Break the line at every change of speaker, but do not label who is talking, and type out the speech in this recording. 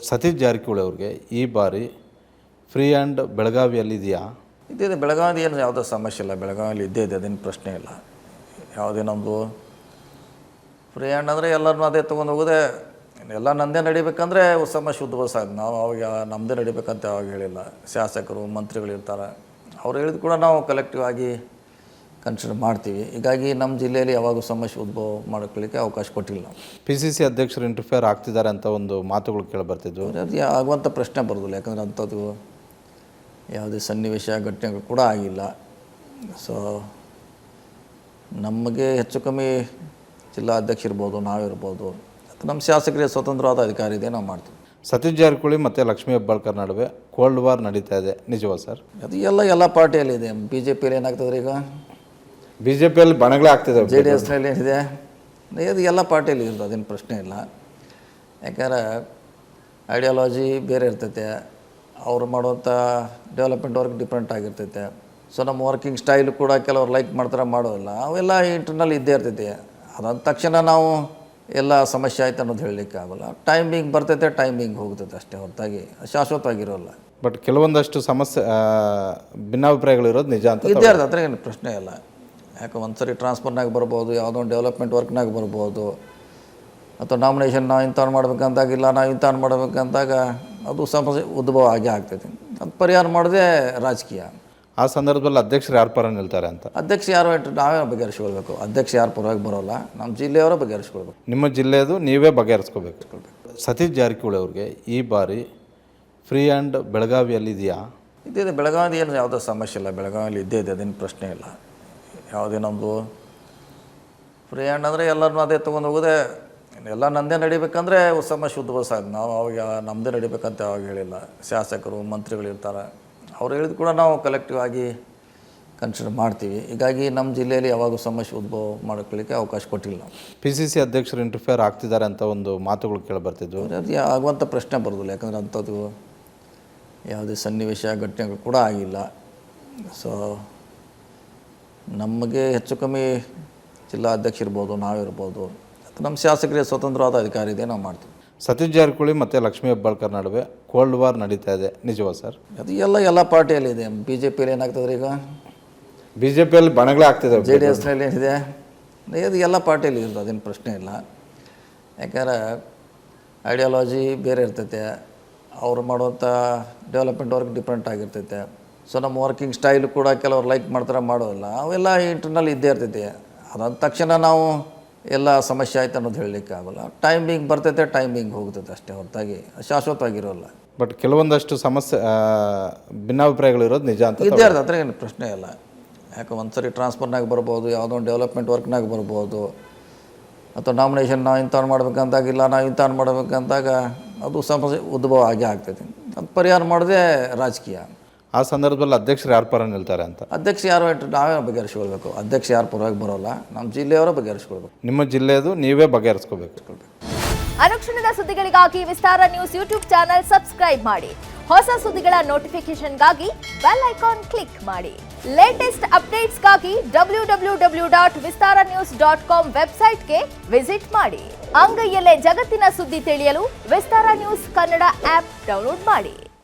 ಸತೀಶ್ ಜಾರಕಿಹೊಳಿ ಅವ್ರಿಗೆ ಈ ಬಾರಿ ಫ್ರೀ ಆ್ಯಂಡ್ ಬೆಳಗಾವಿಯಲ್ಲಿದೆಯಾ?
ಇದ್ದಿದೆ. ಬೆಳಗಾವಿ ಏನು ಯಾವುದೋ ಸಮಸ್ಯೆ ಇಲ್ಲ, ಬೆಳಗಾವಿಯಲ್ಲಿ ಇದ್ದೇ ಇದೆ, ಅದೇನು ಪ್ರಶ್ನೆ ಇಲ್ಲ. ಯಾವುದೇ ನಮ್ಮದು ಫ್ರೀ ಹ್ಯಾಂಡ್ ಅಂದರೆ ಎಲ್ಲರನ್ನೂ ಅದೇ ತೊಗೊಂಡು ಹೋಗೋದೇ, ಎಲ್ಲ ನಂದೇ ನಡಿಬೇಕಂದ್ರೆ ಸಮಸ್ಯೆ ಉದ್ಭವಿಸಾಗ ನಾವು ಅವಾಗ ನಮ್ಮದೇ ನಡಿಬೇಕಂತ ಯಾವಾಗ ಹೇಳಿಲ್ಲ. ಶಾಸಕರು ಮಂತ್ರಿಗಳಿರ್ತಾರೆ, ಅವ್ರು ಹೇಳಿದ ಕೂಡ ನಾವು ಕಲೆಕ್ಟಿವ್ ಆಗಿ ಕನ್ಸಿಡರ್ ಮಾಡ್ತೀವಿ. ಹೀಗಾಗಿ ನಮ್ಮ ಜಿಲ್ಲೆಯಲ್ಲಿ ಯಾವಾಗೂ ಸಮಸ್ಯೆ ಉದ್ಭವ ಮಾಡ್ಕೊಳ್ಳಿಕ್ಕೆ ಅವಕಾಶ ಕೊಟ್ಟಿಲ್ಲ.
PCC ಅಧ್ಯಕ್ಷರು ಇಂಟರ್ಫಿಯರ್ ಆಗ್ತಿದ್ದಾರೆ ಅಂತ ಒಂದು ಮಾತುಗಳು ಕೇಳಿಬರ್ತಿದ್ವು.
ಅದು ಆಗುವಂಥ ಪ್ರಶ್ನೆ ಬರೋದಿಲ್ಲ, ಯಾಕಂದರೆ ಅಂಥದ್ದು ಯಾವುದೇ ಸನ್ನಿವೇಶ ಘಟನೆಗಳು ಕೂಡ ಆಗಿಲ್ಲ. ಸೊ ನಮಗೆ ಹೆಚ್ಚು ಕಮ್ಮಿ ಜಿಲ್ಲಾ ಅಧ್ಯಕ್ಷ ಇರ್ಬೋದು, ನಾವಿರ್ಬೋದು, ನಮ್ಮ ಶಾಸಕರಿಗೆ ಸ್ವತಂತ್ರವಾದ ಅಧಿಕಾರ ಇದೆ, ನಾವು ಮಾಡ್ತೀವಿ.
ಸತೀಶ್ ಜಾರಕಿಹೊಳಿ ಮತ್ತು ಲಕ್ಷ್ಮೀ ಹೆಬ್ಬಾಳ್ಕರ್ ನಡುವೆ ಕೋಲ್ಡ್ ವಾರ್ ನಡೀತಾ ಇದೆ, ನಿಜವಾ ಸರ್?
ಅದು ಎಲ್ಲ ಪಾರ್ಟಿಯಲ್ಲಿದೆ. BJPಯಲ್ಲಿ ಏನಾಗ್ತದೆ ಈಗ,
BJPಯಲ್ಲಿ ಬಣಗಳೇ ಆಗ್ತಿದೆ,
JDSನಲ್ಲಿ ಏನಿದೆ, ಅದು ಎಲ್ಲ ಪಾರ್ಟಿಯಲ್ಲಿ ಇರೋದು, ಅದೇನು ಪ್ರಶ್ನೆ ಇಲ್ಲ. ಯಾಕಂದರೆ ಐಡಿಯಾಲಜಿ ಬೇರೆ ಇರ್ತೈತೆ, ಅವ್ರು ಮಾಡುವಂಥ ಡೆವಲಪ್ಮೆಂಟ್ ವರ್ಕ್ ಡಿಫ್ರೆಂಟ್ ಆಗಿರ್ತೈತೆ. ಸೊ ನಮ್ಮ ವರ್ಕಿಂಗ್ ಸ್ಟೈಲು ಕೂಡ ಕೆಲವ್ರು ಲೈಕ್ ಮಾಡ್ತಾರೆ, ಮಾಡೋದಿಲ್ಲ, ಅವೆಲ್ಲ ಇಂಟರ್ನಲ್ ಇದ್ದೇ ಇರ್ತೈತೆ. ಅದಂದ ತಕ್ಷಣ ನಾವು ಎಲ್ಲ ಸಮಸ್ಯೆ ಆಯ್ತು ಅನ್ನೋದು ಹೇಳಲಿಕ್ಕೆ ಆಗೋಲ್ಲ. ಟೈಮಿಂಗ್ ಬರ್ತೈತೆ, ಟೈಮಿಂಗ್ ಹೋಗ್ತೈತೆ ಅಷ್ಟೇ, ಹೊರತಾಗಿ ಶಾಶ್ವತವಾಗಿರೋಲ್ಲ.
ಬಟ್ ಕೆಲವೊಂದಷ್ಟು ಸಮಸ್ಯೆ ಭಿನ್ನಾಭಿಪ್ರಾಯಗಳಿರೋದು ನಿಜ ಅಂತ
ಇದ್ದೇ ಇರ್ತದೆ, ಅದ್ರ ಏನು ಪ್ರಶ್ನೆ ಇಲ್ಲ. ಯಾಕೆ ಒಂದು ಸರಿ ಟ್ರಾನ್ಸ್ಫರ್ನಾಗ ಬರ್ಬೋದು, ಯಾವುದೋ ಒಂದು ಡೆವಲಪ್ಮೆಂಟ್ ವರ್ಕ್ನಾಗ ಬರ್ಬೋದು, ಅಥವಾ ನಾಮಿನೇಷನ್ ನಾವು ಇಂಥವ್ನು ಮಾಡ್ಬೇಕಂತಾಗ, ಇಲ್ಲ ನಾವು ಇಂಥವ್ನು ಮಾಡ್ಬೇಕಂತಾಗ ಅದು ಸಮಸ್ಯೆ ಉದ್ಭವ ಆಗೇ ಆಗ್ತೈತಿ. ಅದು ಪರಿಹಾರ ಮಾಡೋದೇ ರಾಜಕೀಯ.
ಆ ಸಂದರ್ಭದಲ್ಲಿ ಅಧ್ಯಕ್ಷರು ಯಾರ ಪರ ನಿಲ್ತಾರೆ ಅಂತ?
ಅಧ್ಯಕ್ಷ ಯಾರು ನಾವೇ ಬಗೆಹರಿಸ್ಕೊಳ್ಬೇಕು. ಅಧ್ಯಕ್ಷ ಯಾರು ಪರವಾಗಿ ಬರೋಲ್ಲ, ನಮ್ಮ ಜಿಲ್ಲೆಯವರ ಬಗೆಹರಿಸ್ಕೊಳ್ಬೇಕು.
ನಿಮ್ಮ ಜಿಲ್ಲೆಯದು ನೀವೇ ಬಗೆಹರಿಸ್ಕೋಬೇಕು. ಸತೀಶ್ ಜಾರಕಿಹೊಳಿ ಅವ್ರಿಗೆ ಈ ಬಾರಿ ಫ್ರೀ ಆ್ಯಂಡ್ ಬೆಳಗಾವಿಯಲ್ಲಿದೆಯಾ?
ಇದ್ದಿದೆ. ಬೆಳಗಾವಿ ಏನು ಯಾವುದೋ ಸಮಸ್ಯೆ ಇಲ್ಲ, ಬೆಳಗಾವಿಯಲ್ಲಿ ಇದ್ದೇ ಇದೆ, ಅದೇನು ಪ್ರಶ್ನೆ ಇಲ್ಲ. ಯಾವುದೇ ನಮ್ಮದು ಫ್ರೀ ಹ್ಯಾಂಡ್ ಅಂದರೆ ಎಲ್ಲರನ್ನೂ ಅದೇ ತೊಗೊಂಡು ಹೋಗೋದೇ, ಎಲ್ಲ ನಂದೇ ನಡಿಬೇಕಂದ್ರೆ ಸಮಸ್ಯೆ ಉದ್ಭವಿಸಾಗ ನಾವು ಅವಾಗ ನಮ್ಮದೇ ನಡಿಬೇಕಂತ ಯಾವಾಗ ಹೇಳಿಲ್ಲ. ಶಾಸಕರು ಮಂತ್ರಿಗಳಿರ್ತಾರೆ, ಅವ್ರು ಹೇಳಿದ ಕೂಡ ನಾವು ಕಲೆಕ್ಟಿವ್ ಆಗಿ ಕನ್ಸಿಡರ್ ಮಾಡ್ತೀವಿ. ಹೀಗಾಗಿ ನಮ್ಮ ಜಿಲ್ಲೆಯಲ್ಲಿ ಯಾವಾಗೂ ಸಮಸ್ಯೆ ಉದ್ಭವ ಮಾಡ್ಕೊಳ್ಳಿಕ್ಕೆ ಅವಕಾಶ ಕೊಟ್ಟಿಲ್ಲ.
PCC ಅಧ್ಯಕ್ಷರು ಇಂಟರ್ಫಿಯರ್ ಆಗ್ತಿದ್ದಾರೆ ಅಂತ ಒಂದು ಮಾತುಗಳು ಕೇಳಿಬರ್ತಿದ್ವು.
ಅದು ಆಗುವಂಥ ಪ್ರಶ್ನೆ ಬರೋದಿಲ್ಲ, ಯಾಕಂದರೆ ಅಂಥದ್ದು ಯಾವುದೇ ಸನ್ನಿವೇಶ ಘಟನೆಗಳು ಕೂಡ ಆಗಿಲ್ಲ. ಸೊ ನಮಗೆ ಹೆಚ್ಚು ಕಮ್ಮಿ ಜಿಲ್ಲಾ ಅಧ್ಯಕ್ಷ ಇರ್ಬೋದು, ನಾವಿರ್ಬೋದು, ನಮ್ಮ ಶಾಸಕರಿಗೆ ಸ್ವತಂತ್ರವಾದ ಅಧಿಕಾರ ಇದೆ, ನಾವು ಮಾಡ್ತೀವಿ.
ಸತೀಶ್ ಜಾರಕಿಹೊಳಿ ಮತ್ತು ಲಕ್ಷ್ಮೀ ಹೆಬ್ಬಾಳ್ಕರ್ ನಡುವೆ ಕೋಲ್ಡ್ ವಾರ್ ನಡೀತಾ ಇದೆ, ನಿಜವಾ ಸರ್?
ಅದು ಎಲ್ಲ ಪಾರ್ಟಿಯಲ್ಲಿದೆ. BJPಯಲ್ಲಿ ಏನಾಗ್ತದೆ ಈಗ,
BJPಯಲ್ಲಿ ಬಣಗಳೇ ಆಗ್ತಿದೆ,
JDSನಲ್ಲಿ ಏನಿದೆ, ಅದು ಎಲ್ಲ ಪಾರ್ಟಿಯಲ್ಲಿ ಇರೋದು, ಅದೇನು ಪ್ರಶ್ನೆ ಇಲ್ಲ. ಯಾಕಂದರೆ ಐಡಿಯಾಲಜಿ ಬೇರೆ ಇರ್ತೈತೆ, ಅವ್ರು ಮಾಡುವಂಥ ಡೆವಲಪ್ಮೆಂಟ್ ವರ್ಕ್ ಡಿಫ್ರೆಂಟ್ ಆಗಿರ್ತೈತೆ. ಸೊ ನಮ್ಮ ವರ್ಕಿಂಗ್ ಸ್ಟೈಲು ಕೂಡ ಕೆಲವ್ರು ಲೈಕ್ ಮಾಡ್ತಾರೆ, ಮಾಡೋದಿಲ್ಲ, ಅವೆಲ್ಲ ಇಂಟರ್ನಲ್ ಇದ್ದೇ ಇರ್ತೈತೆ. ಅದಂದ ತಕ್ಷಣ ನಾವು ಎಲ್ಲ ಸಮಸ್ಯೆ ಆಯ್ತು ಅನ್ನೋದು ಹೇಳಲಿಕ್ಕೆ ಆಗೋಲ್ಲ. ಟೈಮಿಂಗ್ ಬರ್ತೈತೆ, ಟೈಮಿಂಗ್ ಹೋಗ್ತೈತೆ ಅಷ್ಟೇ, ಹೊರತಾಗಿ ಶಾಶ್ವತವಾಗಿರೋಲ್ಲ.
ಬಟ್ ಕೆಲವೊಂದಷ್ಟು ಸಮಸ್ಯೆ ಭಿನ್ನಾಭಿಪ್ರಾಯಗಳಿರೋದು ನಿಜ ಅಂತ
ಇದ್ದೇ ಇರ್ತದೆ, ಅದ್ರ ಏನು ಪ್ರಶ್ನೆ ಇಲ್ಲ. ಯಾಕೆ ಒಂದು ಸರಿ ಟ್ರಾನ್ಸ್ಫರ್ನಾಗ ಬರ್ಬೋದು, ಯಾವುದೋ ಒಂದು ಡೆವಲಪ್ಮೆಂಟ್ ವರ್ಕ್ನಾಗ ಬರ್ಬೋದು, ಅಥವಾ ನಾಮಿನೇಷನ್ ನಾವು ಇಂಥವ್ನು ಮಾಡ್ಬೇಕಂತಾಗ, ಇಲ್ಲ ನಾವು ಇಂಥವ್ನು ಮಾಡ್ಬೇಕಂತಾಗ ಅದು ಸಮಸ್ಯೆ ಉದ್ಭವ ಆಗೇ ಆಗ್ತೈತಿ. ಅದು ಪರಿಹಾರ ಮಾಡೋದೇ ರಾಜಕೀಯ.
ಆ ಸಂದರ್ಭದಲ್ಲಿ ಅಧ್ಯಕ್ಷರು ಯಾರ ಪರ ನಿಲ್ತಾರೆ ಅಂತ?
ಅಧ್ಯಕ್ಷ ಯಾರು ನಾವೇ ಬಗೆಹರಿಸ್ಕೊಳ್ಬೇಕು. ಅಧ್ಯಕ್ಷ ಯಾರು ಪರವಾಗಿ ಬರೋಲ್ಲ, ನಮ್ಮ ಜಿಲ್ಲೆಯವರ ಬಗೆಹರಿಸ್ಕೊಳ್ಬೇಕು.
ನಿಮ್ಮ ಜಿಲ್ಲೆಯದು ನೀವೇ ಬಗೆಹರಿಸ್ಕೋಬೇಕು.
ಅನುಕ್ಷಣದ ಸುದ್ದಿಗಳಿಗಾಗಿ ವಿಸ್ತಾರ ನ್ಯೂಸ್ ಯೂಟ್ಯೂಬ್ ಚಾನೆಲ್ ಸಬ್ಸ್ಕ್ರೈಬ್ ಮಾಡಿ. ಹೊಸ ಸುದ್ದಿಗಳ ನೋಟಿಫಿಕೇಶನ್ಗಾಗಿ ಬೆಲ್ ಐಕಾನ್ ಕ್ಲಿಕ್ ಮಾಡಿ. ಲೇಟೆಸ್ಟ್ ಅಪ್ಡೇಟ್ಸ್ಗಾಗಿ www.vistaranews.com ವೆಬ್ಸೈಟ್ಗೆ ವಿಸಿಟ್ ಮಾಡಿ. ಅಂಗೈಯಲ್ಲೇ ಜಗತ್ತಿನ ಸುದ್ದಿ ತಿಳಿಯಲು ವಿಸ್ತಾರ ನ್ಯೂಸ್ ಕನ್ನಡ ಆಪ್ ಡೌನ್ಲೋಡ್ ಮಾಡಿ.